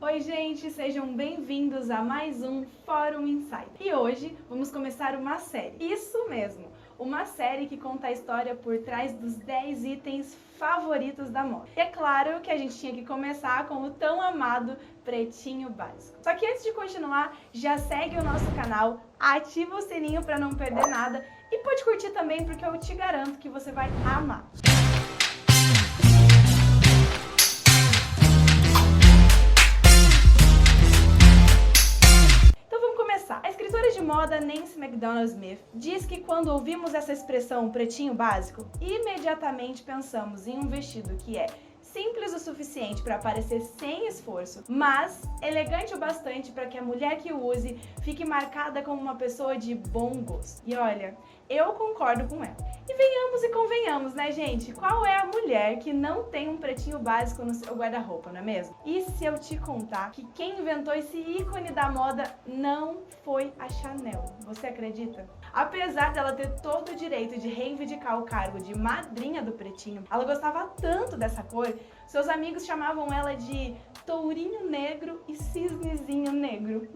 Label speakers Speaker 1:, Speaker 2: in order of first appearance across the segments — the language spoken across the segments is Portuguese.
Speaker 1: Oi gente, sejam bem-vindos a mais um Fórum Insider. E hoje vamos começar uma série, isso mesmo, uma série que conta a história por trás dos 10 itens favoritos da moda. E é claro que a gente tinha que começar com o tão amado pretinho básico. Só que antes de continuar, já segue o nosso canal, ativa o sininho para não perder nada e pode curtir também porque eu te garanto que você vai amar. A escritora de moda Nancy McDonald Smith diz que quando ouvimos essa expressão pretinho básico, imediatamente pensamos em um vestido que é simples o suficiente para parecer sem esforço, mas elegante o bastante para que a mulher que o use fique marcada como uma pessoa de bom gosto. E olha, eu concordo com ela. E venhamos e convenhamos, né, gente? Qual é a mulher que não tem um pretinho básico no seu guarda-roupa, não é mesmo? E se eu te contar que quem inventou esse ícone da moda não foi a Chanel? Você acredita? Apesar dela ter todo o direito de reivindicar o cargo de madrinha do pretinho, ela gostava tanto dessa cor, seus amigos chamavam ela de tourinho negro e cisnezinho negro.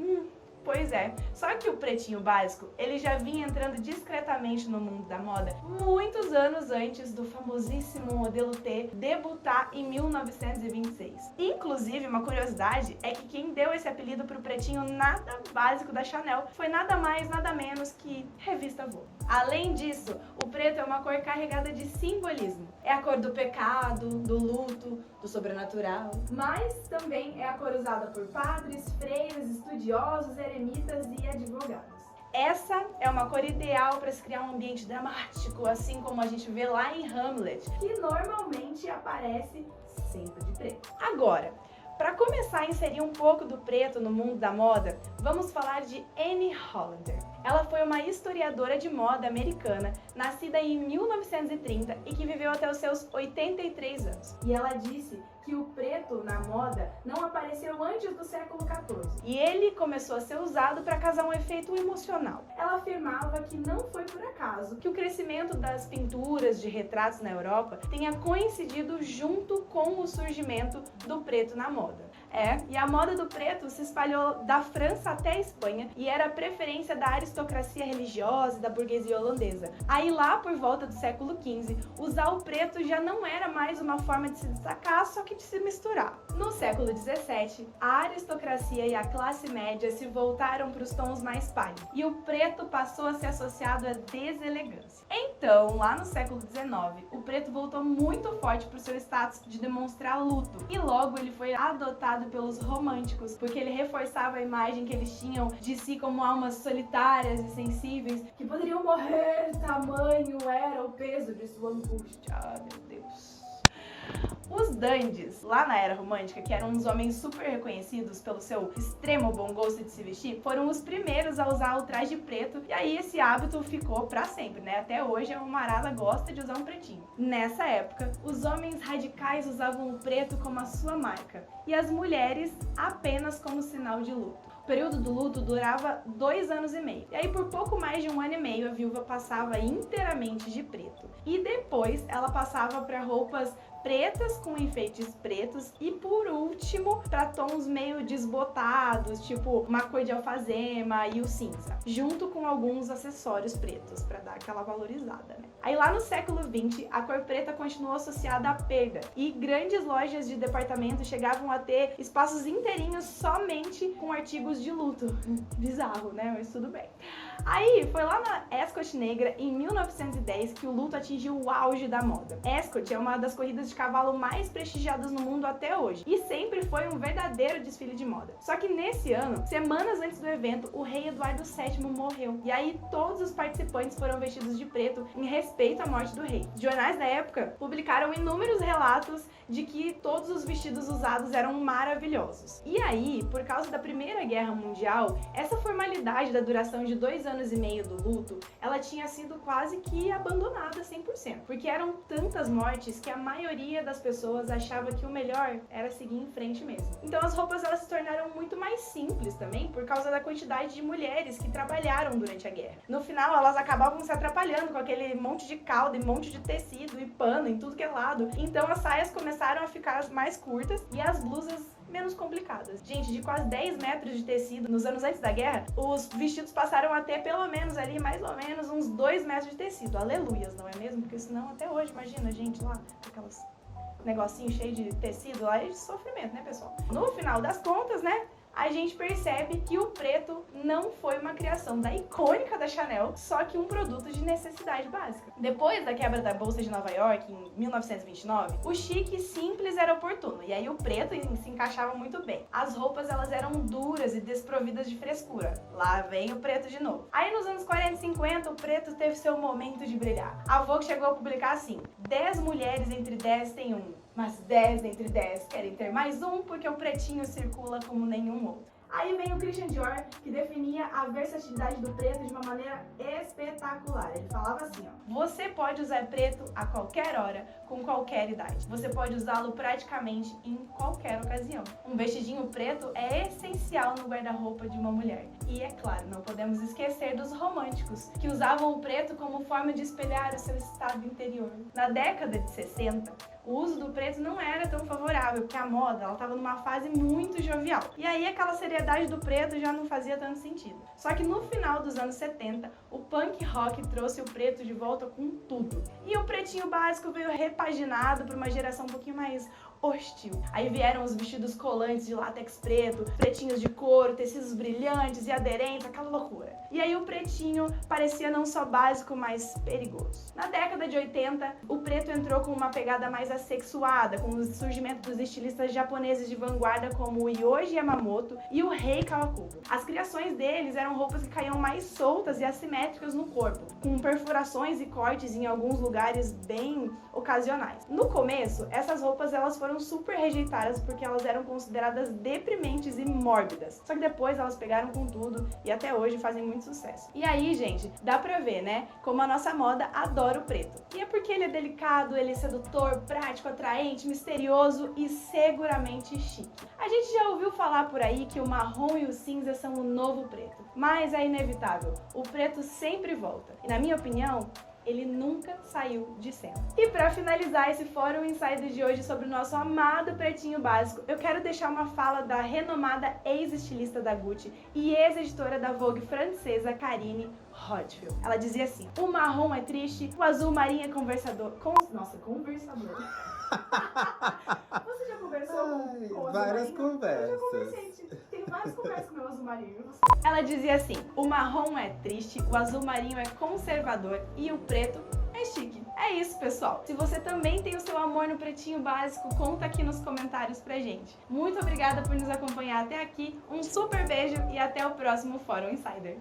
Speaker 1: Pois é, só que o pretinho básico, ele já vinha entrando discretamente no mundo da moda muitos anos antes do famosíssimo modelo T debutar em 1926. Inclusive, uma curiosidade é que quem deu esse apelido pro pretinho nada básico da Chanel foi nada mais, nada menos que revista Vogue. Além disso, o preto é uma cor carregada de simbolismo. É a cor do pecado, do luto, do sobrenatural, mas também é a cor usada por padres, freiras, estudiosos, eremitas e advogados. Essa é uma cor ideal para se criar um ambiente dramático, assim como a gente vê lá em Hamlet, que normalmente aparece sempre de preto. Agora, para começar a inserir um pouco do preto no mundo da moda, vamos falar de Annie Hollander. Ela foi uma historiadora de moda americana, nascida em 1930 e que viveu até os seus 83 anos. E ela disse que o preto na moda não apareceu antes do século XIV. E ele começou a ser usado para causar um efeito emocional. Ela afirmava que não foi por acaso que o crescimento das pinturas de retratos na Europa tenha coincidido junto com o surgimento do preto na moda. E a moda do preto se espalhou da França até a Espanha e era a preferência da aristocracia religiosa e da burguesia holandesa. Aí lá por volta do século XV, usar o preto já não era mais uma forma de se destacar, só que de se misturar. No século XVII, a aristocracia e a classe média se voltaram para os tons mais pálidos e o preto passou a ser associado à deselegância. Então, lá no século XIX, o preto voltou muito forte para o seu status de demonstrar luto e logo ele foi adotado pelos românticos, porque ele reforçava a imagem que eles tinham de si como almas solitárias e sensíveis que poderiam morrer, tamanho era o peso de sua angústia. Ah, meu Deus. Os dandies, lá na era romântica, que eram uns homens super reconhecidos pelo seu extremo bom gosto de se vestir, foram os primeiros a usar o traje preto e aí esse hábito ficou pra sempre, né? Até hoje a mulherada gosta de usar um pretinho. Nessa época, os homens radicais usavam o preto como a sua marca e as mulheres apenas como sinal de luto. O período do luto durava 2 anos e meio. E aí, por pouco mais de 1 ano e meio, a viúva passava inteiramente de preto. E depois, ela passava para roupas pretas com enfeites pretos e, por último, para tons meio desbotados, tipo uma cor de alfazema e o cinza, junto com alguns acessórios pretos, para dar aquela valorizada, né? Aí, lá no século XX, a cor preta continuou associada à perda e grandes lojas de departamento chegavam a ter espaços inteirinhos somente com artigos de luto. Bizarro, né? Mas tudo bem. Aí, foi lá na Ascot Negra, em 1910, que o luto atingiu o auge da moda. Ascot é uma das corridas de cavalo mais prestigiadas no mundo até hoje e sempre foi um verdadeiro desfile de moda. Só que nesse ano, semanas antes do evento, o rei Eduardo VII morreu. E aí, todos os participantes foram vestidos de preto em respeito à morte do rei. Jornais da época publicaram inúmeros relatos de que todos os vestidos usados eram maravilhosos. E aí, por causa da Primeira Guerra Mundial, essa formalidade da duração de 2 anos e meio do luto, ela tinha sido quase que abandonada 100%, porque eram tantas mortes que a maioria das pessoas achava que o melhor era seguir em frente mesmo. Então as roupas elas se tornaram muito mais simples também, por causa da quantidade de mulheres que trabalharam durante a guerra. No final, elas acabavam se atrapalhando com aquele monte de calda e monte de tecido e pano em tudo que é lado. Então as saias começaram a ficar mais curtas e as blusas menos complicadas. Gente, de quase 10 metros de tecido nos anos antes da guerra, os vestidos passaram a ter pelo menos ali, mais ou menos, uns 2 metros de tecido. Aleluias, não é mesmo? Porque senão até hoje, imagina a gente lá, aquelas negocinho cheio de tecido lá, é de sofrimento, né, pessoal? No final das contas, né, a gente percebe que o preto não foi uma criação da icônica da Chanel, só que um produto de necessidade básica. Depois da quebra da Bolsa de Nova York, em 1929, o chique simples era oportuno, e aí o preto se encaixava muito bem. As roupas, elas eram duras e desprovidas de frescura. Lá vem o preto de novo. Aí nos anos 40 e 50, o preto teve seu momento de brilhar. A Vogue chegou a publicar assim: 10 mulheres entre 10 têm um. Mas 10 entre 10 querem ter mais um porque o pretinho circula como nenhum outro. Aí vem o Christian Dior, que definia a versatilidade do preto de uma maneira espetacular. Ele falava assim, ó: você pode usar preto a qualquer hora, com qualquer idade. Você pode usá-lo praticamente em qualquer ocasião. Um vestidinho preto é essencial no guarda-roupa de uma mulher. E é claro, não podemos esquecer dos românticos, que usavam o preto como forma de espelhar o seu estado interior. Na década de 60, o uso do preto não era tão favorável, porque a moda estava numa fase muito jovial. E aí aquela seriedade do preto já não fazia tanto sentido. Só que no final dos anos 70, o punk rock trouxe o preto de volta com tudo. E o pretinho básico veio repaginado por uma geração um pouquinho mais hostil. Aí vieram os vestidos colantes de látex preto, pretinhos de couro, tecidos brilhantes e aderentes, aquela loucura. E aí o pretinho parecia não só básico, mas perigoso. Na década de 80, o preto entrou com uma pegada mais assexuada, com o surgimento dos estilistas japoneses de vanguarda como o Yohji Yamamoto e o Rei Kawakubo. As criações deles eram roupas que caíam mais soltas e assimétricas no corpo, com perfurações e cortes em alguns lugares bem ocasionais. No começo, essas roupas elas foram super rejeitadas porque elas eram consideradas deprimentes e mórbidas. Só que depois elas pegaram com tudo e até hoje fazem muito sucesso. E aí, gente, dá pra ver, né, como a nossa moda adora o preto. E é porque ele é delicado, ele é sedutor, prático, atraente, misterioso e seguramente chique. A gente já ouviu falar por aí que o marrom e o cinza são o novo preto. Mas é inevitável, o preto sempre volta. E na minha opinião, ele nunca saiu de cena. E para finalizar esse Fórum Insider de hoje sobre o nosso amado pretinho básico, eu quero deixar uma fala da renomada ex-estilista da Gucci e ex-editora da Vogue francesa, Karine Roitfeld. Ela dizia assim: o marrom é triste, o azul marinho é conversador. Nossa, conversador. Você já conversou com o
Speaker 2: várias
Speaker 1: azul marinho?
Speaker 2: conversas.
Speaker 1: Eu já conversei, tem várias conversas com o meu azul marinho. Ela dizia assim: o marrom é triste, o azul marinho é conservador e o preto é chique. É isso, pessoal. Se você também tem o seu amor no pretinho básico, conta aqui nos comentários pra gente. Muito obrigada por nos acompanhar até aqui, um super beijo e até o próximo Fórum Insider.